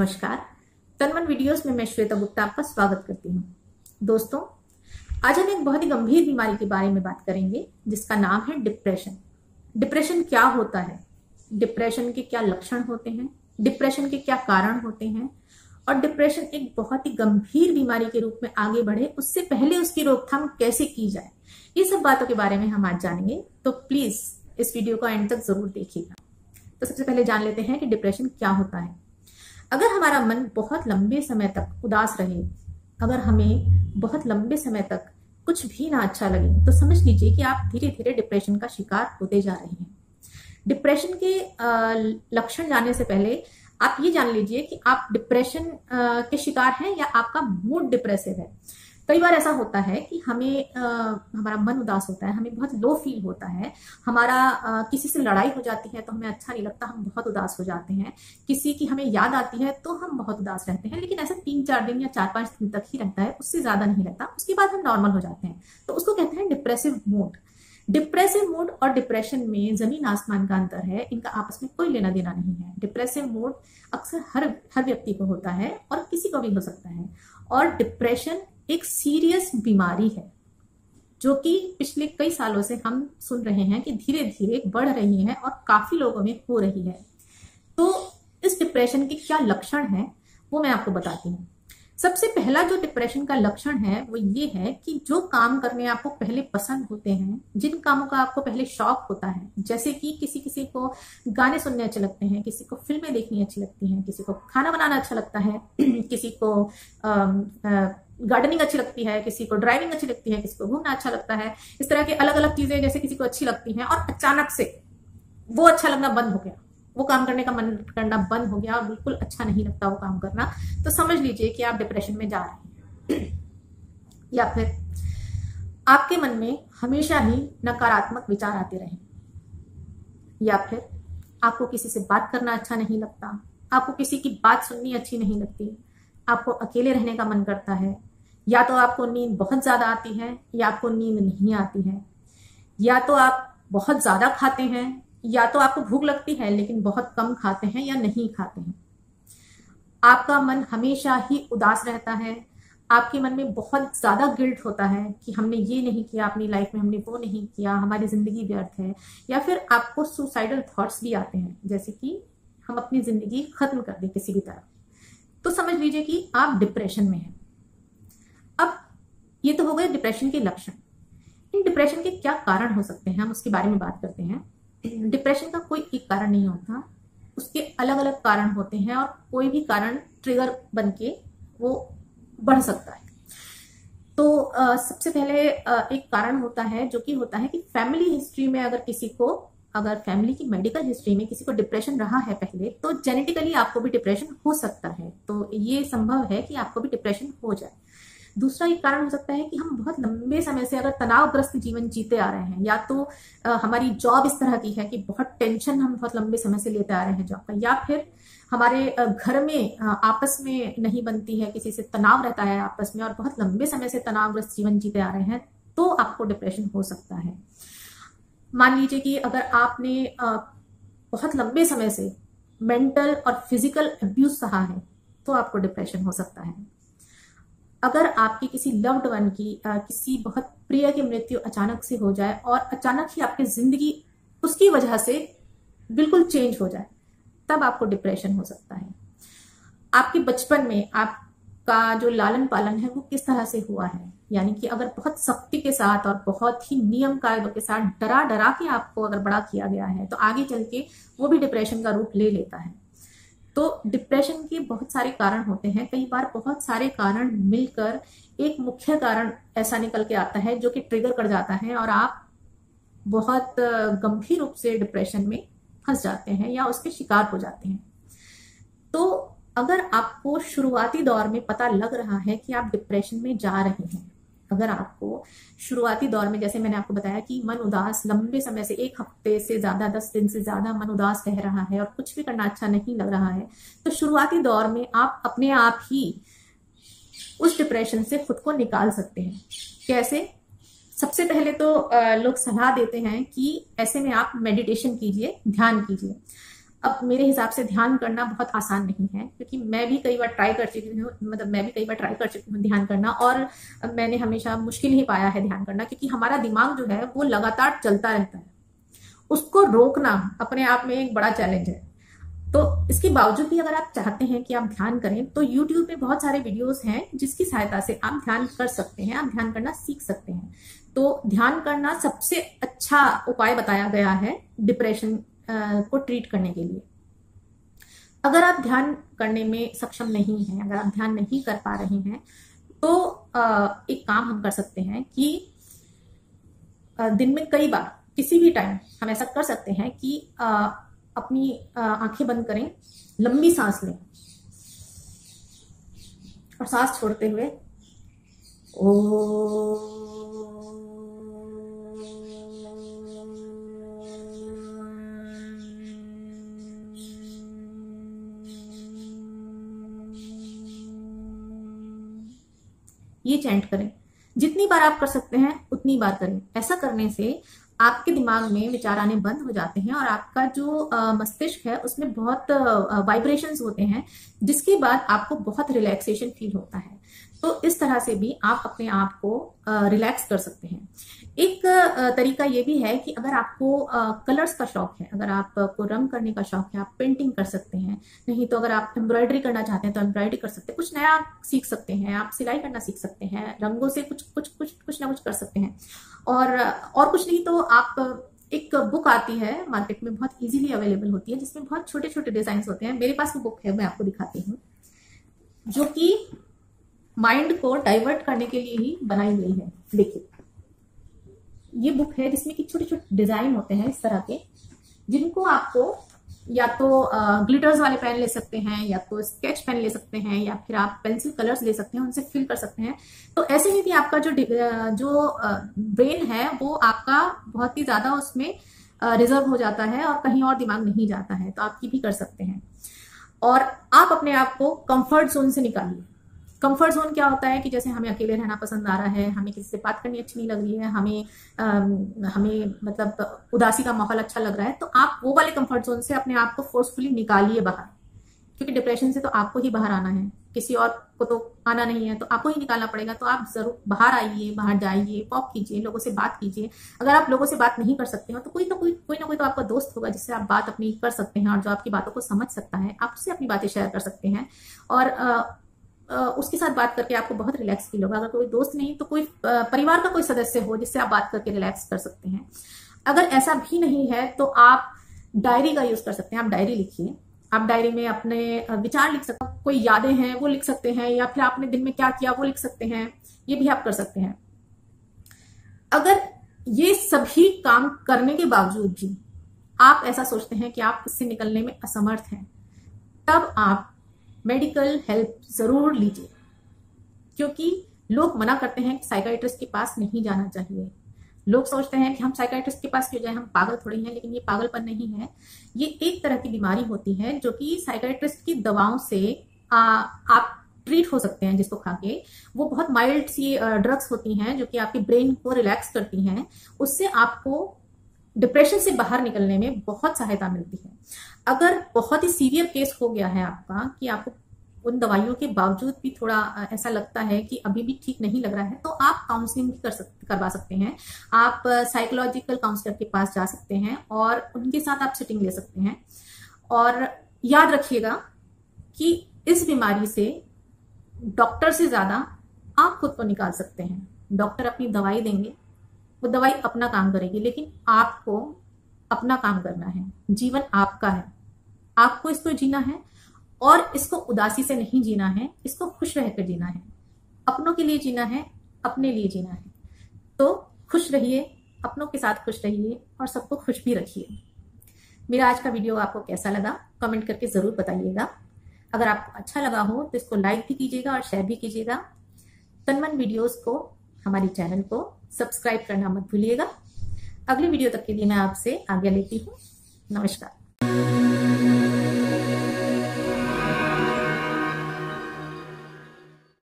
नमस्कार। तन-मन वीडियोस में मैं श्वेता गुप्ता आपका स्वागत करती हूँ। दोस्तों, आज हम एक बहुत ही गंभीर बीमारी के बारे में बात करेंगे जिसका नाम है डिप्रेशन। डिप्रेशन क्या होता है, डिप्रेशन के क्या लक्षण होते हैं, डिप्रेशन के क्या कारण होते हैं और डिप्रेशन एक बहुत ही गंभीर बीमारी के रूप में आगे बढ़े उससे पहले उसकी रोकथाम कैसे की जाए, ये सब बातों के बारे में हम आज जानेंगे। तो प्लीज इस वीडियो को एंड तक जरूर देखिएगा। तो सबसे पहले जान लेते हैं कि डिप्रेशन क्या होता है। अगर हमारा मन बहुत लंबे समय तक उदास रहे, अगर हमें बहुत लंबे समय तक कुछ भी ना अच्छा लगे, तो समझ लीजिए कि आप धीरे धीरे डिप्रेशन का शिकार होते जा रहे हैं। डिप्रेशन के लक्षण जानने से पहले आप ये जान लीजिए कि आप डिप्रेशन के शिकार हैं या आपका मूड डिप्रेसिव है। कई बार ऐसा होता है कि हमारा मन उदास होता है, हमें बहुत लो फील होता है, हमारा किसी से लड़ाई हो जाती है तो हमें अच्छा नहीं लगता, हम बहुत उदास हो जाते हैं, किसी की हमें याद आती है तो हम बहुत उदास रहते हैं, लेकिन ऐसा 3-4 दिन या 4-5 दिन तक ही रहता है, उससे ज्यादा नहीं रहता। उसके बाद हम नॉर्मल हो जाते हैं, तो उसको कहते हैं डिप्रेसिव मूड। डिप्रेसिव मूड और डिप्रेशन में जमीन आसमान का अंतर है, इनका आपस में कोई लेना देना नहीं है। डिप्रेसिव मूड अक्सर हर व्यक्ति को होता है और किसी को भी हो सकता है, और डिप्रेशन एक सीरियस बीमारी है जो कि पिछले कई सालों से हम सुन रहे हैं कि धीरे धीरे बढ़ रही है और काफी लोगों में हो रही है। तो इस डिप्रेशन के क्या लक्षण हैं वो मैं आपको बताती हूँ। सबसे पहला जो डिप्रेशन का लक्षण है वो ये है कि जो काम करने आपको पहले पसंद होते हैं, जिन कामों का आपको पहले शौक होता है, जैसे कि किसी को गाने सुनने अच्छे लगते हैं, किसी को फिल्में देखनी अच्छी लगती हैं, किसी को खाना बनाना अच्छा लगता है, किसी को गार्डनिंग अच्छी लगती है, किसी को ड्राइविंग अच्छी लगती है, किसी को घूमना अच्छा लगता है, इस तरह के अलग अलग चीजें जैसे किसी को अच्छी लगती हैं और अचानक से वो अच्छा लगना बंद हो गया, वो काम करने का मन करना बंद हो गया और बिल्कुल अच्छा नहीं लगता वो काम करना, तो समझ लीजिए कि आप डिप्रेशन में जा रहे हैं। या फिर आपके मन में हमेशा ही नकारात्मक विचार आते रहे, या फिर आपको किसी से बात करना अच्छा नहीं लगता, आपको किसी की बात सुननी अच्छी नहीं लगती, आपको अकेले रहने का मन करता है, या तो आपको नींद बहुत ज्यादा आती है या आपको नींद नहीं आती है, या तो आप बहुत ज्यादा खाते हैं, या तो आपको भूख लगती है लेकिन बहुत कम खाते हैं या नहीं खाते हैं। आपका मन हमेशा ही उदास रहता है, आपके मन में बहुत ज्यादा गिल्ट होता है कि हमने ये नहीं किया अपनी लाइफ में, हमने वो नहीं किया, हमारी जिंदगी व्यर्थ है, या फिर आपको सुसाइडल थॉट्स भी आते हैं, जैसे कि हम अपनी जिंदगी खत्म कर दें किसी भी तरह। तो समझ लीजिए कि आप डिप्रेशन में हैं। अब ये तो हो गए डिप्रेशन के लक्षण। इन डिप्रेशन के क्या कारण हो सकते हैं, हम उसके बारे में बात करते हैं। डिप्रेशन का कोई एक कारण नहीं होता, उसके अलग अलग कारण होते हैं और कोई भी कारण ट्रिगर बन के वो बढ़ सकता है। तो सबसे पहले एक कारण होता है जो कि होता है कि फैमिली हिस्ट्री में अगर फैमिली की मेडिकल हिस्ट्री में किसी को डिप्रेशन रहा है पहले, तो जेनेटिकली आपको भी डिप्रेशन हो सकता है, तो ये संभव है कि आपको भी डिप्रेशन हो जाए। दूसरा एक कारण हो सकता है कि हम बहुत लंबे समय से अगर तनावग्रस्त जीवन जीते आ रहे हैं, या तो हमारी जॉब इस तरह की है कि बहुत टेंशन हम बहुत लंबे समय से लेते आ रहे हैं जॉब का, या फिर हमारे घर में आपस में नहीं बनती है, किसी से तनाव रहता है आपस में और बहुत लंबे समय से तनावग्रस्त जीवन जीते आ रहे हैं, तो आपको डिप्रेशन हो सकता है। मान लीजिए कि अगर आपने बहुत लंबे समय से मेंटल और फिजिकल अब्यूज सहा है, तो आपको डिप्रेशन हो सकता है। अगर आपकी किसी लव्ड वन की किसी बहुत प्रिय की मृत्यु अचानक से हो जाए और अचानक ही आपकी जिंदगी उसकी वजह से बिल्कुल चेंज हो जाए, तब आपको डिप्रेशन हो सकता है। आपके बचपन में आपका जो लालन पालन है वो किस तरह से हुआ है, यानी कि अगर बहुत सख्ती के साथ और बहुत ही नियम कायदों के साथ डरा डरा के आपको अगर बड़ा किया गया है, तो आगे चल के वो भी डिप्रेशन का रूप ले लेता है। तो डिप्रेशन के बहुत सारे कारण होते हैं, कई बार बहुत सारे कारण मिलकर एक मुख्य कारण ऐसा निकल के आता है जो कि ट्रिगर कर जाता है और आप बहुत गंभीर रूप से डिप्रेशन में फंस जाते हैं या उसके शिकार हो जाते हैं। तो अगर आपको शुरुआती दौर में पता लग रहा है कि आप डिप्रेशन में जा रहे हैं, अगर आपको शुरुआती दौर में, जैसे मैंने आपको बताया कि मन उदास लंबे समय से 1 हफ्ते से ज्यादा, 10 दिन से ज्यादा मन उदास रह रहा है और कुछ भी करना अच्छा नहीं लग रहा है, तो शुरुआती दौर में आप अपने आप ही उस डिप्रेशन से खुद को निकाल सकते हैं। कैसे? सबसे पहले तो लोग सलाह देते हैं कि ऐसे में आप मेडिटेशन कीजिए, ध्यान कीजिए। अब मेरे हिसाब से ध्यान करना बहुत आसान नहीं है, क्योंकि मैं भी कई बार ट्राई कर चुकी हूँ, ध्यान करना, और मैंने हमेशा मुश्किल ही पाया है ध्यान करना, क्योंकि हमारा दिमाग जो है वो लगातार चलता रहता है। उसको रोकना अपने आप में एक बड़ा चैलेंज है। तो इसके बावजूद भी अगर आप चाहते हैं कि आप ध्यान करें, तो YouTube पे बहुत सारे वीडियोस हैं जिसकी सहायता से आप ध्यान कर सकते हैं, आप ध्यान करना सीख सकते हैं। तो ध्यान करना सबसे अच्छा उपाय बताया गया है डिप्रेशन को ट्रीट करने के लिए। अगर आप ध्यान करने में सक्षम नहीं हैं, अगर आप ध्यान नहीं कर पा रहे हैं, तो एक काम हम कर सकते हैं कि दिन में कई बार किसी भी टाइम हम ऐसा कर सकते हैं कि अपनी आंखें बंद करें, लंबी सांस लें और सांस छोड़ते हुए ओ ये चैंट करें। जितनी बार आप कर सकते हैं उतनी बार करें। ऐसा करने से आपके दिमाग में विचार आने बंद हो जाते हैं और आपका जो मस्तिष्क है उसमें बहुत वाइब्रेशंस होते हैं, जिसके बाद आपको बहुत रिलैक्सेशन फील होता है। तो इस तरह से भी आप अपने आप को रिलैक्स कर सकते हैं। एक तरीका ये भी है कि अगर आपको कलर्स का शौक है, अगर आपको रंग करने का शौक है, आप पेंटिंग कर सकते हैं। नहीं तो अगर आप एम्ब्रॉयडरी करना चाहते हैं तो एम्ब्रॉयडरी कर सकते हैं। कुछ नया सीख सकते हैं, आप सिलाई करना सीख सकते हैं, रंगों से कुछ ना कुछ कर सकते हैं। और कुछ नहीं तो आप एक बुक आती है मार्केट में, बहुत इजीली अवेलेबल होती है, जिसमें बहुत छोटे छोटे डिजाइन होते हैं। मेरे पास वो बुक है, मैं आपको दिखाती हूँ, जो कि माइंड को डाइवर्ट करने के लिए ही बनाई गई है। देखिए, ये बुक है जिसमें कि छोटे छोटे डिजाइन होते हैं इस तरह के, जिनको आपको या तो ग्लिटर्स वाले पेन ले सकते हैं, या तो स्केच पेन ले सकते हैं, या फिर आप पेंसिल कलर्स ले सकते हैं, उनसे फिल कर सकते हैं। तो ऐसे ही कि आपका जो ब्रेन है वो आपका बहुत ही ज्यादा उसमें रिजर्व हो जाता है और कहीं और दिमाग नहीं जाता है। तो आप ये भी कर सकते हैं और आप अपने आप को कंफर्ट जोन से निकालिए। कंफर्ट जोन क्या होता है कि जैसे हमें अकेले रहना पसंद आ रहा है, हमें किसी से बात करनी अच्छी नहीं लग रही है, हमें मतलब उदासी का माहौल अच्छा लग रहा है, तो आप वो वाले कंफर्ट जोन से अपने आप को फोर्सफुली निकालिए बाहर। क्योंकि डिप्रेशन से तो आपको ही बाहर आना है, किसी और को तो आना नहीं है, तो आपको ही निकालना पड़ेगा। तो आप जरूर बाहर आइए, बाहर जाइए, वॉक कीजिए, लोगों से बात कीजिए। अगर आप लोगों से बात नहीं कर सकते हो तो कोई ना कोई तो आपका दोस्त होगा जिससे आप बात अपनी कर सकते हैं और जो आपकी बातों को समझ सकता है, आप उससे अपनी बातें शेयर कर सकते हैं और उसके साथ बात करके आपको बहुत रिलैक्स फील होगा। अगर कोई दोस्त नहीं तो कोई परिवार का कोई सदस्य हो जिससे आप बात करके रिलैक्स कर सकते हैं। अगर ऐसा भी नहीं है तो आप डायरी का यूज कर सकते हैं। आप डायरी लिखिए, आप डायरी में अपने विचार लिख सकते हैं, कोई यादें हैं वो लिख सकते हैं, या फिर आपने दिन में क्या किया वो लिख सकते हैं। ये भी आप कर सकते हैं। अगर ये सभी काम करने के बावजूद भी आप ऐसा सोचते हैं कि आप इससे निकलने में असमर्थ हैं, तब आप मेडिकल हेल्प जरूर लीजिए। क्योंकि लोग मना करते हैं कि साइकियाट्रिस्ट के पास नहीं जाना चाहिए। लोग सोचते हैं कि हम साइकियाट्रिस्ट के पास क्यों जाए, हम पागल थोड़ी हैं, लेकिन ये पागलपन नहीं है। ये एक तरह की बीमारी होती है जो कि साइकियाट्रिस्ट की दवाओं से आप ट्रीट हो सकते हैं, जिसको खा के। वो बहुत माइल्ड सी ड्रग्स होती हैं जो कि आपके ब्रेन को रिलैक्स करती हैं, उससे आपको डिप्रेशन से बाहर निकलने में बहुत सहायता मिलती है। अगर बहुत ही सीवियर केस हो गया है आपका, कि आपको उन दवाइयों के बावजूद भी थोड़ा ऐसा लगता है कि अभी भी ठीक नहीं लग रहा है, तो आप काउंसलिंग भी करवा सकते हैं। आप साइकोलॉजिकल काउंसलर के पास जा सकते हैं और उनके साथ आप सिटिंग ले सकते हैं। और याद रखिएगा कि इस बीमारी से डॉक्टर से ज्यादा आप खुद को निकाल सकते हैं। डॉक्टर अपनी दवाई देंगे, वो दवाई अपना काम करेगी, लेकिन आपको अपना काम करना है। जीवन आपका है, आपको इसको जीना है और इसको उदासी से नहीं जीना है, इसको खुश रहकर जीना है, अपनों के लिए जीना है, अपने लिए जीना है। तो खुश रहिए, अपनों के साथ खुश रहिए और सबको खुश भी रखिए। मेरा आज का वीडियो आपको कैसा लगा कमेंट करके जरूर बताइएगा। अगर आपको अच्छा लगा हो तो इसको लाइक भी कीजिएगा और शेयर भी कीजिएगा। तन-मन वीडियोस को, हमारे चैनल को सब्सक्राइब करना मत भूलिएगा। अगले वीडियो तक के लिए मैं आपसे आज्ञा लेती हूँ। नमस्कार।